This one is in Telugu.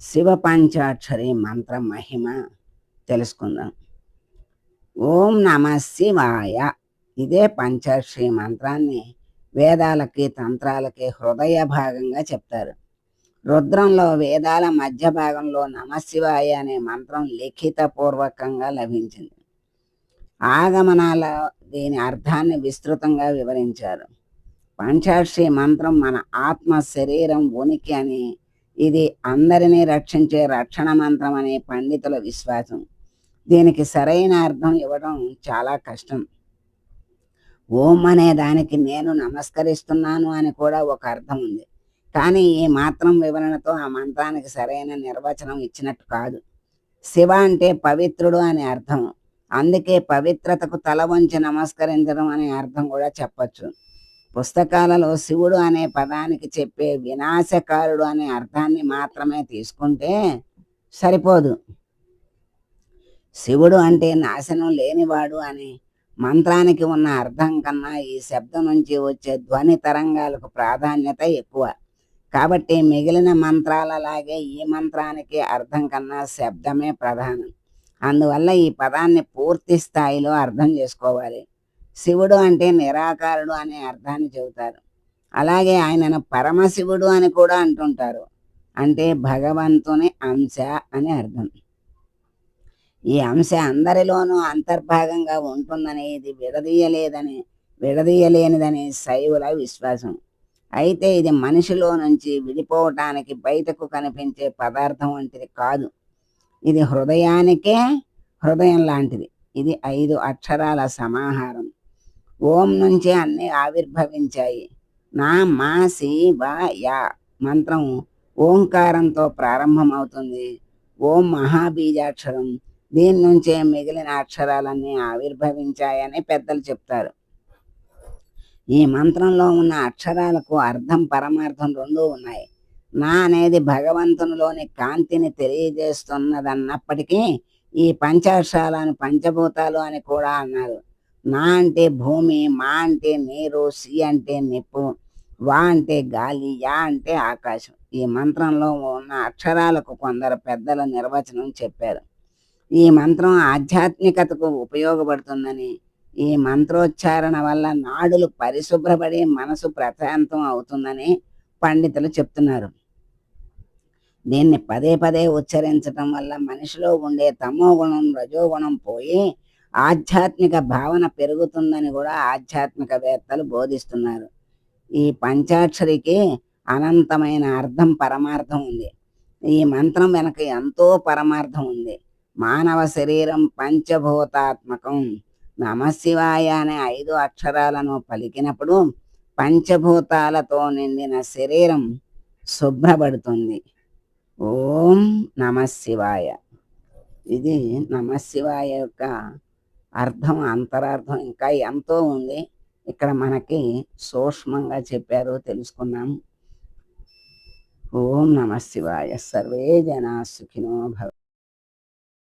శివ పంచాక్షరి మంత్ర మహిమ తెలుసుకుందాం. ఓం నమ శివాయ. ఇదే పంచాక్షరి మంత్రాన్ని వేదాలకి తంత్రాలకి హృదయ భాగంగా చెప్తారు. రుద్రంలో వేదాల మధ్య భాగంలో నమశివాయ అనే మంత్రం లిఖితపూర్వకంగా లభించింది. ఆగమనాల దీని అర్థాన్ని విస్తృతంగా వివరించారు. పంచాక్షరి మంత్రం మన ఆత్మ శరీరం ఉనికి అని, ఇది అందరినీ రక్షించే రక్షణ మంత్రం అనే పండితుల విశ్వాసం. దీనికి సరైన అర్థం ఇవ్వడం చాలా కష్టం. ఓం అనే దానికి నేను నమస్కరిస్తున్నాను అని కూడా ఒక అర్థం ఉంది. కానీ ఈ మాత్రం వివరణతో ఆ మంత్రానికి సరైన నిర్వచనం ఇచ్చినట్టు కాదు. శివ అంటే పవిత్రుడు అనే అర్థం. అందుకే పవిత్రతకు తల వంచి నమస్కరించడం అనే అర్థం కూడా చెప్పచ్చు. పుస్తకాలలో శివుడు అనే పదానికి చెప్పే వినాశకారుడు అనే అర్థాన్ని మాత్రమే తీసుకుంటే సరిపోదు. శివుడు అంటే నాశనం లేనివాడు అని మంత్రానికి ఉన్న అర్థం కన్నా ఈ శబ్దం నుంచి వచ్చే ధ్వని తరంగాలకు ప్రాధాన్యత ఎక్కువ. కాబట్టి మిగిలిన మంత్రాలలాగే ఈ మంత్రానికి అర్థం కన్నా శబ్దమే ప్రధానం. అందువల్ల ఈ పదాన్ని పూర్తి స్థాయిలో అర్థం చేసుకోవాలి. శివుడు అంటే నిరాకారుడు అనే అర్థాన్ని చెబుతారు. అలాగే ఆయనను పరమశివుడు అని కూడా అంటుంటారు. అంటే భగవంతుని అంశ అని అర్థం. ఈ అంశ అందరిలోనూ అంతర్భాగంగా ఉంటుందని, ఇది విడదీయలేనిదని శైవుల విశ్వాసం. అయితే ఇది మనిషిలో నుంచి విడిపోవటానికి బయటకు కనిపించే పదార్థం వంటిది కాదు. ఇది హృదయానికే హృదయం లాంటిది. ఇది 5 అక్షరాల సమాహారం. ఓం నుంచి అన్నీ ఆవిర్భవించాయి. నా మా సి వ యా మంత్రం ఓంకారంతో ప్రారంభమవుతుంది. ఓం మహాబీజాక్షరం. దీని నుంచే మిగిలిన అక్షరాలన్నీ ఆవిర్భవించాయని పెద్దలు చెప్తారు. ఈ మంత్రంలో ఉన్న అక్షరాలకు అర్థం పరమార్థం రెండూ ఉన్నాయి. నా అనేది భగవంతునిలోని కాంతిని తెలియజేస్తున్నదన్నప్పటికీ ఈ పంచాక్షరాలను పంచభూతాలు అని కూడా అన్నారు. నా అంటే భూమి, మా అంటే నీరు, సి అంటే నిప్పు, వా అంటే గాలి, యా అంటే ఆకాశం. ఈ మంత్రంలో ఉన్న అక్షరాలకు కొందరు పెద్దల నిర్వచనం చెప్పారు. ఈ మంత్రం ఆధ్యాత్మికతకు ఉపయోగపడుతుందని, ఈ మంత్రోచ్చారణ వల్ల నాడులు పరిశుభ్రపడి మనసు ప్రశాంతం అవుతుందని పండితులు చెప్తున్నారు. దీన్ని పదే పదే ఉచ్చరించటం వల్ల మనిషిలో ఉండే తమో గుణం, రజోగుణం పోయి ఆధ్యాత్మిక భావన పెరుగుతుందని కూడా ఆధ్యాత్మికవేత్తలు బోధిస్తున్నారు. ఈ పంచాక్షరికి అనంతమైన అర్థం, పరమార్థం ఉంది. ఈ మంత్రం వెనక ఎంతో పరమార్థం ఉంది. మానవ శరీరం పంచభూతాత్మకం. నమశివాయ అనే 5 అక్షరాలను పలికినప్పుడు పంచభూతాలతో నిండిన శరీరం శుభ్రపడుతుంది. ఓం నమశివాయ. ఇది నమశివాయ యొక్క అర్థం, అంతరార్థం ఇంకా ఎంతో ఉంది. ఇక్కడ మనకి సూక్ష్మంగా చెప్పారు, తెలుసుకున్నాం. ఓం నమశివాయ. సర్వే జనా సుఖినో భవ.